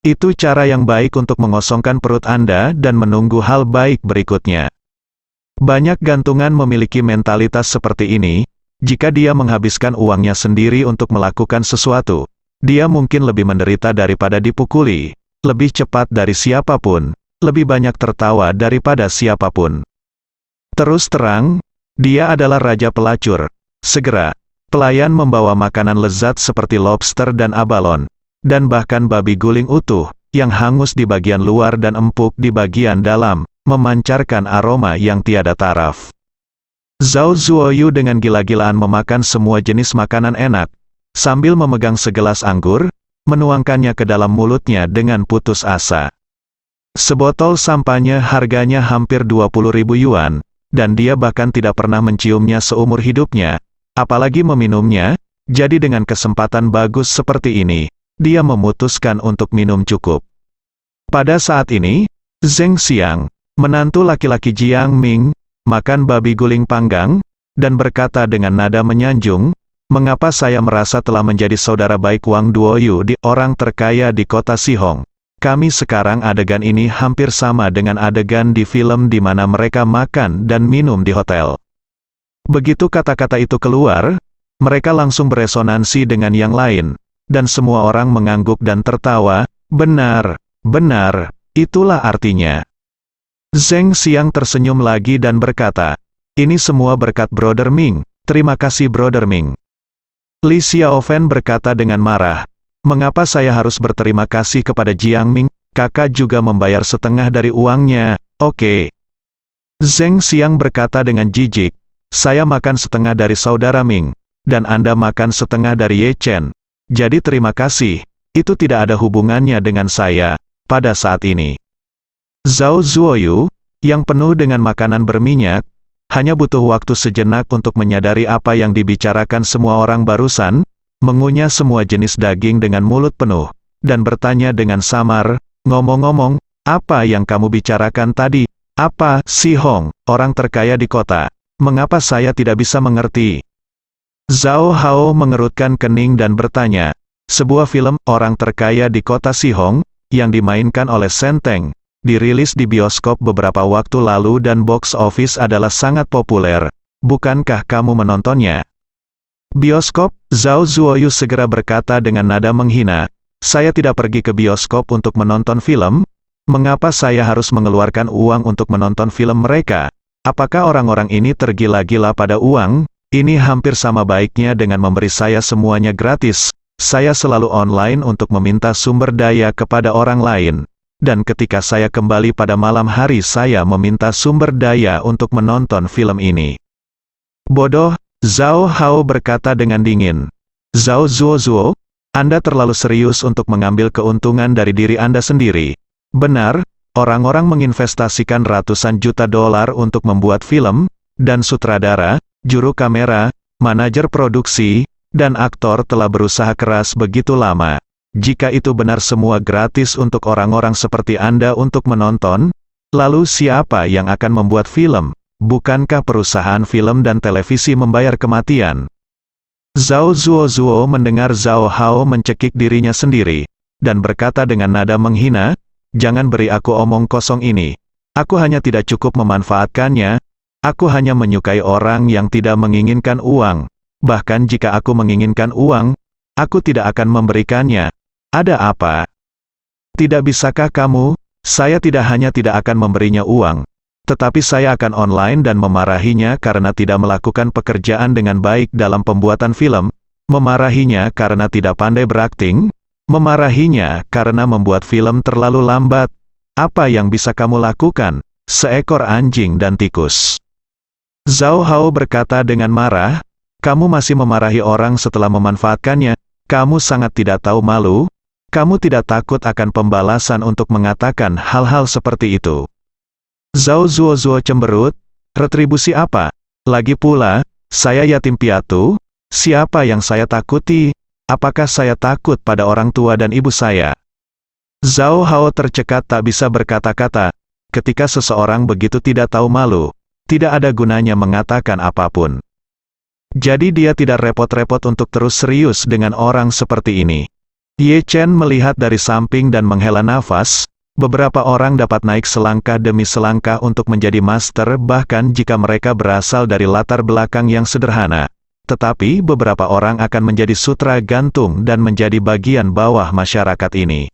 Speaker 2: Itu cara yang baik untuk mengosongkan perut Anda dan menunggu hal baik berikutnya. Banyak gantungan memiliki mentalitas seperti ini, jika dia menghabiskan uangnya sendiri untuk melakukan sesuatu, dia mungkin lebih menderita daripada dipukuli, lebih cepat dari siapapun, lebih banyak tertawa daripada siapapun. Terus terang, dia adalah raja pelacur. Segera, pelayan membawa makanan lezat seperti lobster dan abalon, dan bahkan babi guling utuh, yang hangus di bagian luar dan empuk di bagian dalam, memancarkan aroma yang tiada taraf. Zhao Zuoyu dengan gila-gilaan memakan semua jenis makanan enak, sambil memegang segelas anggur, menuangkannya ke dalam mulutnya dengan putus asa. Sebotol sampanya harganya hampir 20.000 yuan, dan dia bahkan tidak pernah menciumnya seumur hidupnya, apalagi meminumnya. Jadi dengan kesempatan bagus seperti ini, dia memutuskan untuk minum cukup. Pada saat ini, Zheng Xiang, menantu laki-laki Jiang Ming, makan babi guling panggang, dan berkata dengan nada menyanjung, "Mengapa saya merasa telah menjadi saudara baik Wang Duoyu di orang terkaya di kota Sihong? Kami sekarang adegan ini hampir sama dengan adegan di film di mana mereka makan dan minum di hotel." Begitu kata-kata itu keluar, mereka langsung beresonansi dengan yang lain, dan semua orang mengangguk dan tertawa. Benar, benar, itulah artinya. Zheng Xiang tersenyum lagi dan berkata, "Ini semua berkat Brother Ming, terima kasih Brother Ming." Li Xiaofen berkata dengan marah, "Mengapa saya harus berterima kasih kepada Jiang Ming? Kakak juga membayar setengah dari uangnya." "Oke." Zheng Xiang berkata dengan jijik, "Saya makan setengah dari saudara Ming, dan Anda makan setengah dari Ye Chen. Jadi terima kasih, itu tidak ada hubungannya dengan saya, pada saat ini." Zhao Zuoyu, yang penuh dengan makanan berminyak, hanya butuh waktu sejenak untuk menyadari apa yang dibicarakan semua orang barusan, mengunyah semua jenis daging dengan mulut penuh, dan bertanya dengan samar, "Ngomong-ngomong, apa yang kamu bicarakan tadi? Apa, Sihong, orang terkaya di kota? Mengapa saya tidak bisa mengerti?" Zhao Hao mengerutkan kening dan bertanya, "Sebuah film, Orang Terkaya di Kota Sihong, yang dimainkan oleh Senteng, dirilis di bioskop beberapa waktu lalu dan box office adalah sangat populer. Bukankah kamu menontonnya?" "Bioskop?" Zhao Zuoyu segera berkata dengan nada menghina, "Saya tidak pergi ke bioskop untuk menonton film. Mengapa saya harus mengeluarkan uang untuk menonton film mereka? Apakah orang-orang ini tergila-gila pada uang? Ini hampir sama baiknya dengan memberi saya semuanya gratis. Saya selalu online untuk meminta sumber daya kepada orang lain. Dan ketika saya kembali pada malam hari saya meminta sumber daya untuk menonton film ini." "Bodoh," Zhao Hao berkata dengan dingin. "Zhao Zuozuo, Anda terlalu serius untuk mengambil keuntungan dari diri Anda sendiri. Benar, orang-orang menginvestasikan ratusan juta dolar untuk membuat film, dan sutradara, juru kamera, manajer produksi, dan aktor telah berusaha keras begitu lama. Jika itu benar semua gratis untuk orang-orang seperti Anda untuk menonton, lalu siapa yang akan membuat film? Bukankah perusahaan film dan televisi membayar kematian?" Zhao Zuozuo mendengar Zhao Hao mencekik dirinya sendiri, dan berkata dengan nada menghina, "Jangan beri aku omong kosong ini. Aku hanya tidak cukup memanfaatkannya. Aku hanya menyukai orang yang tidak menginginkan uang. Bahkan jika aku menginginkan uang, aku tidak akan memberikannya. Ada apa? Tidak bisakah kamu?" "Saya tidak hanya tidak akan memberinya uang, tetapi saya akan online dan memarahinya karena tidak melakukan pekerjaan dengan baik dalam pembuatan film, memarahinya karena tidak pandai berakting, memarahinya karena membuat film terlalu lambat. Apa yang bisa kamu lakukan? Seekor anjing dan tikus." Zhao Hao berkata dengan marah, "Kamu masih memarahi orang setelah memanfaatkannya? Kamu sangat tidak tahu malu. Kamu tidak takut akan pembalasan untuk mengatakan hal-hal seperti itu?" Zhao Zuozuo cemberut, "Retribusi apa? Lagi pula, saya yatim piatu. Siapa yang saya takuti? Apakah saya takut pada orang tua dan ibu saya?" Zhao Hao tercekat tak bisa berkata-kata. Ketika seseorang begitu tidak tahu malu, tidak ada gunanya mengatakan apapun. Jadi dia tidak repot-repot untuk terus serius dengan orang seperti ini. Ye Chen melihat dari samping dan menghela nafas. Beberapa orang dapat naik selangkah demi selangkah untuk menjadi master bahkan jika mereka berasal dari latar belakang yang sederhana. Tetapi beberapa orang akan menjadi sutra gantung dan menjadi bagian bawah masyarakat ini.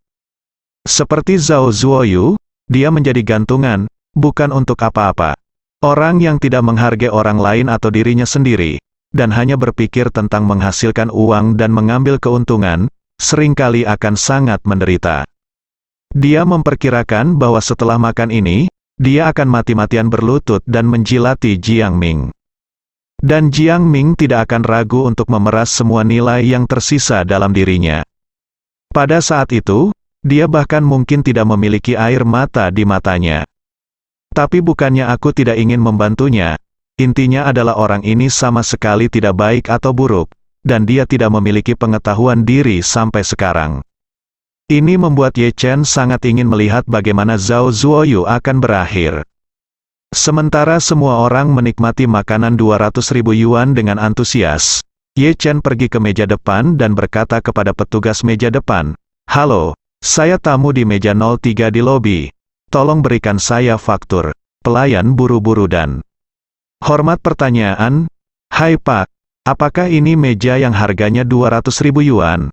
Speaker 2: Seperti Zhao Zuoyu, dia menjadi gantungan, bukan untuk apa-apa. Orang yang tidak menghargai orang lain atau dirinya sendiri, dan hanya berpikir tentang menghasilkan uang dan mengambil keuntungan, seringkali akan sangat menderita. Dia memperkirakan bahwa setelah makan ini, dia akan mati-matian berlutut dan menjilati Jiang Ming. Dan Jiang Ming tidak akan ragu untuk memeras semua nilai yang tersisa dalam dirinya. Pada saat itu, dia bahkan mungkin tidak memiliki air mata di matanya. Tapi bukannya aku tidak ingin membantunya, intinya adalah orang ini sama sekali tidak baik atau buruk, dan dia tidak memiliki pengetahuan diri sampai sekarang. Ini membuat Ye Chen sangat ingin melihat bagaimana Zhao Zuoyu akan berakhir. Sementara semua orang menikmati makanan 200.000 yuan dengan antusias, Ye Chen pergi ke meja depan dan berkata kepada petugas meja depan, "Halo, saya tamu di meja 03 di lobi. Tolong berikan saya faktur." Pelayan buru-buru dan hormat pertanyaan, "Hai Pak, apakah ini meja yang harganya 200.000 yuan?"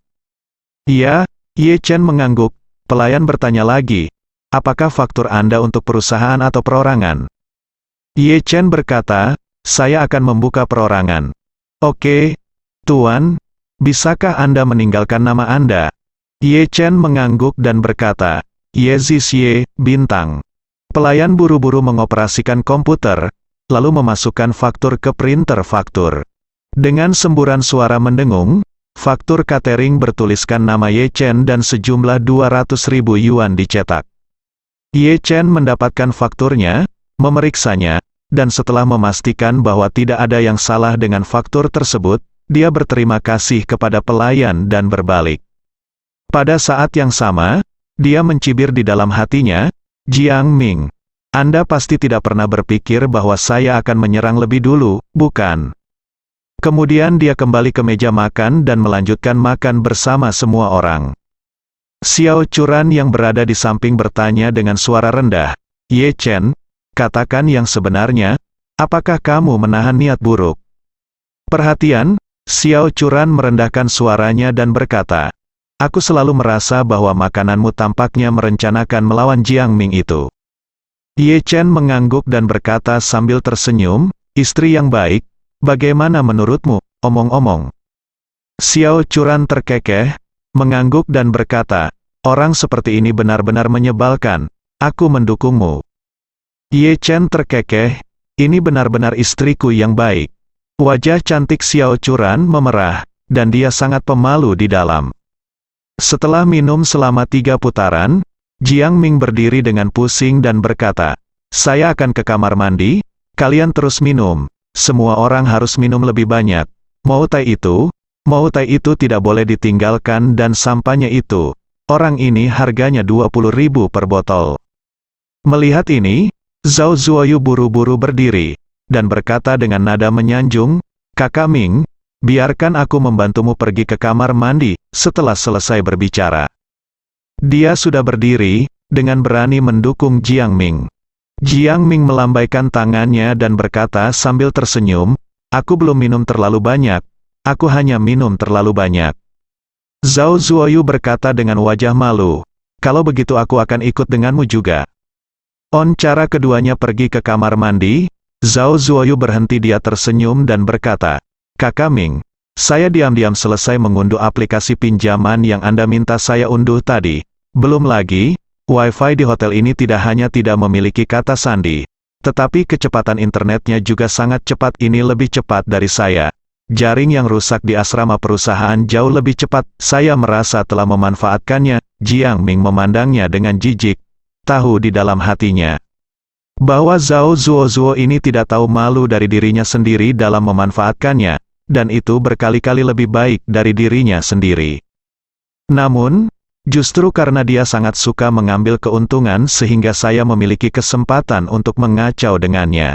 Speaker 2: "Iya." Ye Chen mengangguk. Pelayan bertanya lagi, "Apakah faktur Anda untuk perusahaan atau perorangan?" Ye Chen berkata, "Saya akan membuka perorangan." "Oke, Tuan, bisakah Anda meninggalkan nama Anda?" Ye Chen mengangguk dan berkata, "Ye Zixie, bintang." Pelayan buru-buru mengoperasikan komputer, lalu memasukkan faktur ke printer faktur. Dengan semburan suara mendengung, faktur catering bertuliskan nama Ye Chen dan sejumlah 200.000 yuan dicetak. Ye Chen mendapatkan fakturnya, memeriksanya, dan setelah memastikan bahwa tidak ada yang salah dengan faktur tersebut, dia berterima kasih kepada pelayan dan berbalik. Pada saat yang sama, dia mencibir di dalam hatinya, "Jiang Ming, Anda pasti tidak pernah berpikir bahwa saya akan menyerang lebih dulu, bukan?" Kemudian dia kembali ke meja makan dan melanjutkan makan bersama semua orang. Xiao Churan yang berada di samping bertanya dengan suara rendah, "Ye Chen, katakan yang sebenarnya, apakah kamu menahan niat buruk?" "Perhatian," Xiao Churan merendahkan suaranya dan berkata, "Aku selalu merasa bahwa makananmu tampaknya merencanakan melawan Jiang Ming itu." Ye Chen mengangguk dan berkata sambil tersenyum, "Istri yang baik, bagaimana menurutmu, omong-omong?" Xiao Churan terkekeh, mengangguk dan berkata, "Orang seperti ini benar-benar menyebalkan, aku mendukungmu." Ye Chen terkekeh, "Ini benar-benar istriku yang baik." Wajah cantik Xiao Churan memerah, dan dia sangat pemalu di dalam. Setelah minum selama 3 putaran, Jiang Ming berdiri dengan pusing dan berkata, "Saya akan ke kamar mandi, kalian terus minum. Semua orang harus minum lebih banyak. Mau teh itu tidak boleh ditinggalkan dan sampahnya itu. Orang ini harganya 20.000 per botol." Melihat ini, Zhao Zuoyu buru-buru berdiri, dan berkata dengan nada menyanjung, "Kakak Ming, biarkan aku membantumu pergi ke kamar mandi." Setelah selesai berbicara, dia sudah berdiri, dengan berani mendukung Jiang Ming. Jiang Ming melambaikan tangannya dan berkata sambil tersenyum, "Aku belum minum terlalu banyak, aku hanya minum terlalu banyak." Zhao Zuoyu berkata dengan wajah malu, "Kalau begitu aku akan ikut denganmu juga." Cara keduanya pergi ke kamar mandi, Zhao Zuoyu berhenti, dia tersenyum dan berkata, "Kakak Ming, saya diam-diam selesai mengunduh aplikasi pinjaman yang Anda minta saya unduh tadi. Belum lagi, Wi-Fi di hotel ini tidak hanya tidak memiliki kata sandi, tetapi kecepatan internetnya juga sangat cepat. Ini lebih cepat dari saya. Jaring yang rusak di asrama perusahaan jauh lebih cepat. Saya merasa telah memanfaatkannya." Jiang Ming memandangnya dengan jijik, tahu di dalam hatinya bahwa Zhao Zuozuo ini tidak tahu malu dari dirinya sendiri dalam memanfaatkannya, dan itu berkali-kali lebih baik dari dirinya sendiri. Namun, justru karena dia sangat suka mengambil keuntungan sehingga saya memiliki kesempatan untuk mengacau dengannya.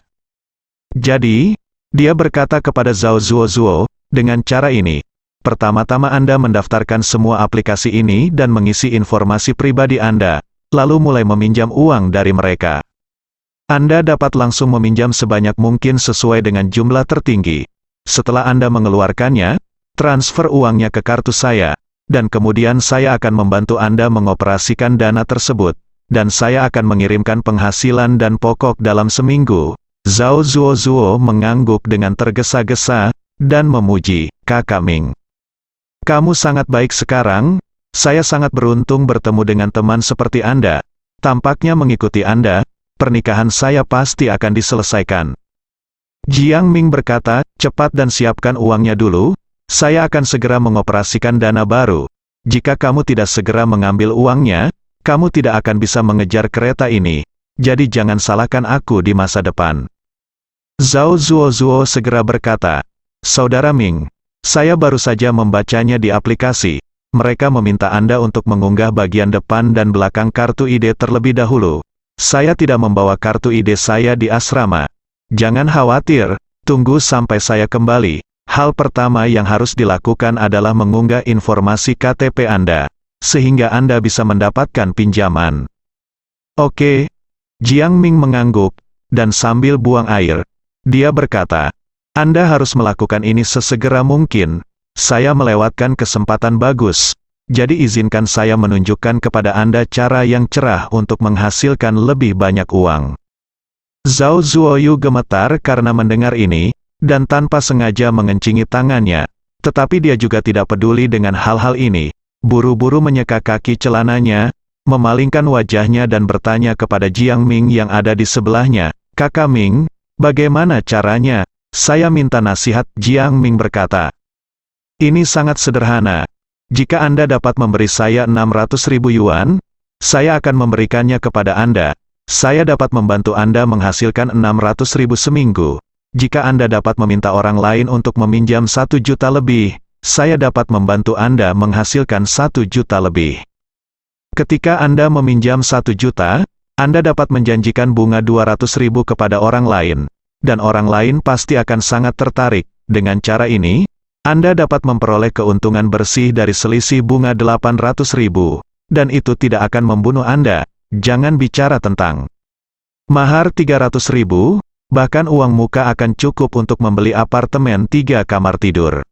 Speaker 2: Jadi, dia berkata kepada Zhao Zuozuo, "Dengan cara ini, pertama-tama Anda mendaftarkan semua aplikasi ini dan mengisi informasi pribadi Anda, lalu mulai meminjam uang dari mereka. Anda dapat langsung meminjam sebanyak mungkin sesuai dengan jumlah tertinggi. Setelah Anda mengeluarkannya, transfer uangnya ke kartu saya, dan kemudian saya akan membantu Anda mengoperasikan dana tersebut, dan saya akan mengirimkan penghasilan dan pokok dalam seminggu." Zhao Zuozuo mengangguk dengan tergesa-gesa, dan memuji, "Kakak Ming, kamu sangat baik sekarang. Saya sangat beruntung bertemu dengan teman seperti Anda. Tampaknya mengikuti Anda, pernikahan saya pasti akan diselesaikan." Jiang Ming berkata, "Cepat dan siapkan uangnya dulu, saya akan segera mengoperasikan dana baru. Jika kamu tidak segera mengambil uangnya, kamu tidak akan bisa mengejar kereta ini. Jadi jangan salahkan aku di masa depan. Zhao Zuozuo segera berkata, Saudara Ming, saya baru saja membacanya di aplikasi. Mereka meminta Anda untuk mengunggah bagian depan dan belakang kartu ID terlebih dahulu. Saya tidak membawa kartu ID saya di asrama. Jangan khawatir, tunggu sampai saya kembali. Hal pertama yang harus dilakukan adalah mengunggah informasi KTP Anda, sehingga Anda bisa mendapatkan pinjaman. Oke. Jiang Ming mengangguk, dan sambil buang air, dia berkata, Anda harus melakukan ini sesegera mungkin. Saya melewatkan kesempatan bagus, jadi izinkan saya menunjukkan kepada Anda cara yang cerah untuk menghasilkan lebih banyak uang. Zhao Zuoyu gemetar karena mendengar ini, dan tanpa sengaja mengencingi tangannya, tetapi dia juga tidak peduli dengan hal-hal ini, buru-buru menyeka kaki celananya, memalingkan wajahnya dan bertanya kepada Jiang Ming yang ada di sebelahnya, Kakak Ming, bagaimana caranya? Saya minta nasihat. Jiang Ming berkata, ini sangat sederhana. Jika Anda dapat memberi saya 600.000 yuan, saya akan memberikannya kepada Anda. Saya dapat membantu Anda menghasilkan 600.000 seminggu. Jika Anda dapat meminta orang lain untuk meminjam 1 juta lebih, saya dapat membantu Anda menghasilkan 1 juta lebih. Ketika Anda meminjam 1 juta, Anda dapat menjanjikan bunga 200.000 kepada orang lain, dan orang lain pasti akan sangat tertarik. Dengan cara ini, Anda dapat memperoleh keuntungan bersih dari selisih bunga 800.000, dan itu tidak akan membunuh Anda. Jangan bicara tentang mahar 300.000, bahkan uang muka akan cukup untuk membeli apartemen 3 kamar tidur.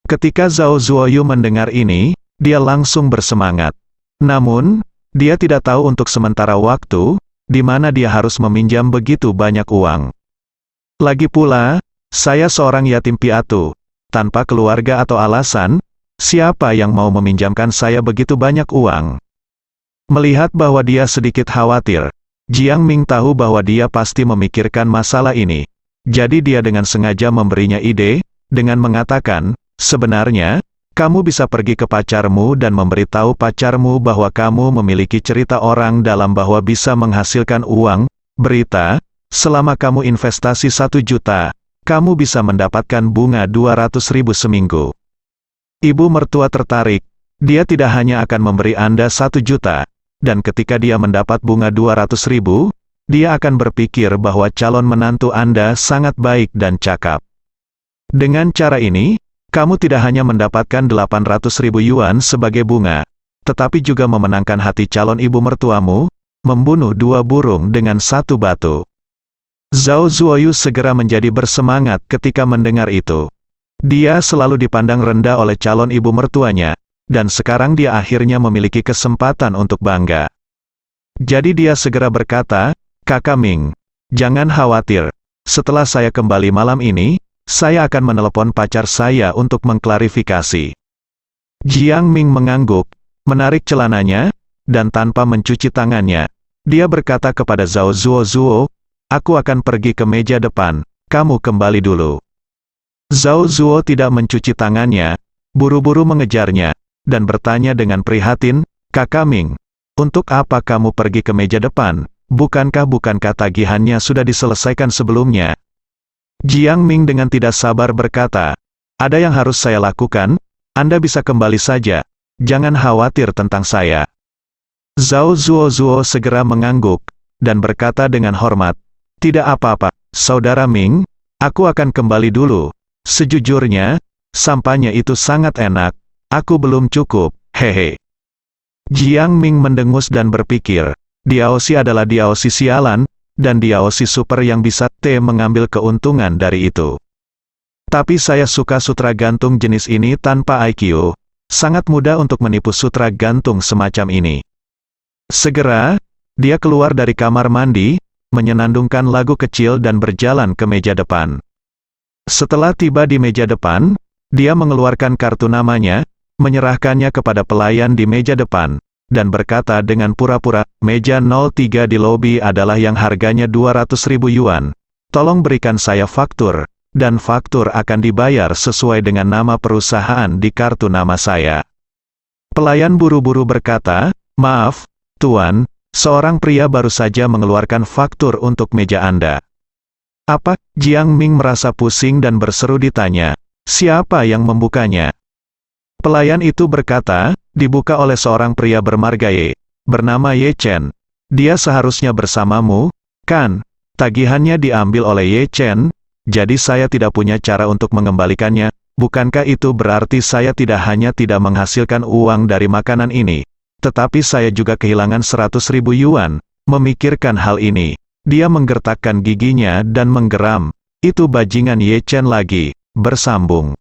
Speaker 2: Ketika Zhao Zuoyu mendengar ini, dia langsung bersemangat. Namun, dia tidak tahu untuk sementara waktu, di mana dia harus meminjam begitu banyak uang. Lagi pula, saya seorang yatim piatu, tanpa keluarga atau alasan, siapa yang mau meminjamkan saya begitu banyak uang? Melihat bahwa dia sedikit khawatir, Jiang Ming tahu bahwa dia pasti memikirkan masalah ini. Jadi dia dengan sengaja memberinya ide, dengan mengatakan, sebenarnya, kamu bisa pergi ke pacarmu dan memberitahu pacarmu bahwa kamu memiliki cerita orang dalam bahwa bisa menghasilkan uang, berita, selama kamu investasi 1 juta, kamu bisa mendapatkan bunga 200.000 seminggu. Ibu mertua tertarik, dia tidak hanya akan memberi Anda 1 juta, dan ketika dia mendapat bunga 200.000, dia akan berpikir bahwa calon menantu Anda sangat baik dan cakap. Dengan cara ini, kamu tidak hanya mendapatkan 800.000 yuan sebagai bunga, tetapi juga memenangkan hati calon ibu mertuamu, membunuh 2 burung dengan 1 batu. Zhao Zuoyu segera menjadi bersemangat ketika mendengar itu. Dia selalu dipandang rendah oleh calon ibu mertuanya, dan sekarang dia akhirnya memiliki kesempatan untuk bangga. Jadi dia segera berkata, Kakak Ming, jangan khawatir, setelah saya kembali malam ini, saya akan menelepon pacar saya untuk mengklarifikasi. Jiang Ming mengangguk, menarik celananya, dan tanpa mencuci tangannya, dia berkata kepada Zhao Zuozuo, aku akan pergi ke meja depan, kamu kembali dulu. Zhao Zuo tidak mencuci tangannya, buru-buru mengejarnya, dan bertanya dengan prihatin, Kakak Ming, untuk apa kamu pergi ke meja depan, bukankah tagihannya sudah diselesaikan sebelumnya? Jiang Ming dengan tidak sabar berkata, ada yang harus saya lakukan, Anda bisa kembali saja, jangan khawatir tentang saya. Zhao Zuozuo segera mengangguk, dan berkata dengan hormat, tidak apa-apa, Saudara Ming, aku akan kembali dulu. Sejujurnya, sampahnya itu sangat enak. Aku belum cukup, hehe. Jiang Ming mendengus dan berpikir, Diaosi adalah Diaosi sialan, dan Diaosi super yang bisa mengambil keuntungan dari itu. Tapi saya suka sutra gantung jenis ini tanpa IQ, sangat mudah untuk menipu sutra gantung semacam ini. Segera, dia keluar dari kamar mandi, menyenandungkan lagu kecil dan berjalan ke meja depan. Setelah tiba di meja depan, dia mengeluarkan kartu namanya, menyerahkannya kepada pelayan di meja depan, dan berkata dengan pura-pura, meja 03 di lobi adalah yang harganya 200.000 yuan. Tolong berikan saya faktur, dan faktur akan dibayar sesuai dengan nama perusahaan di kartu nama saya. Pelayan buru-buru berkata, "Maaf, Tuan, seorang pria baru saja mengeluarkan faktur untuk meja Anda." "Apa?" Jiang Ming merasa pusing dan berseru ditanya. "Siapa yang membukanya?" Pelayan itu berkata, "Dibuka oleh seorang pria bermarga Ye, bernama Ye Chen. Dia seharusnya bersamamu, kan? Tagihannya diambil oleh Ye Chen, jadi saya tidak punya cara untuk mengembalikannya. Bukankah itu berarti saya tidak hanya tidak menghasilkan uang dari makanan ini, tetapi saya juga kehilangan 100.000 yuan?" Memikirkan hal ini, dia menggertakkan giginya dan menggeram. Itu bajingan Ye Chen lagi, bersambung.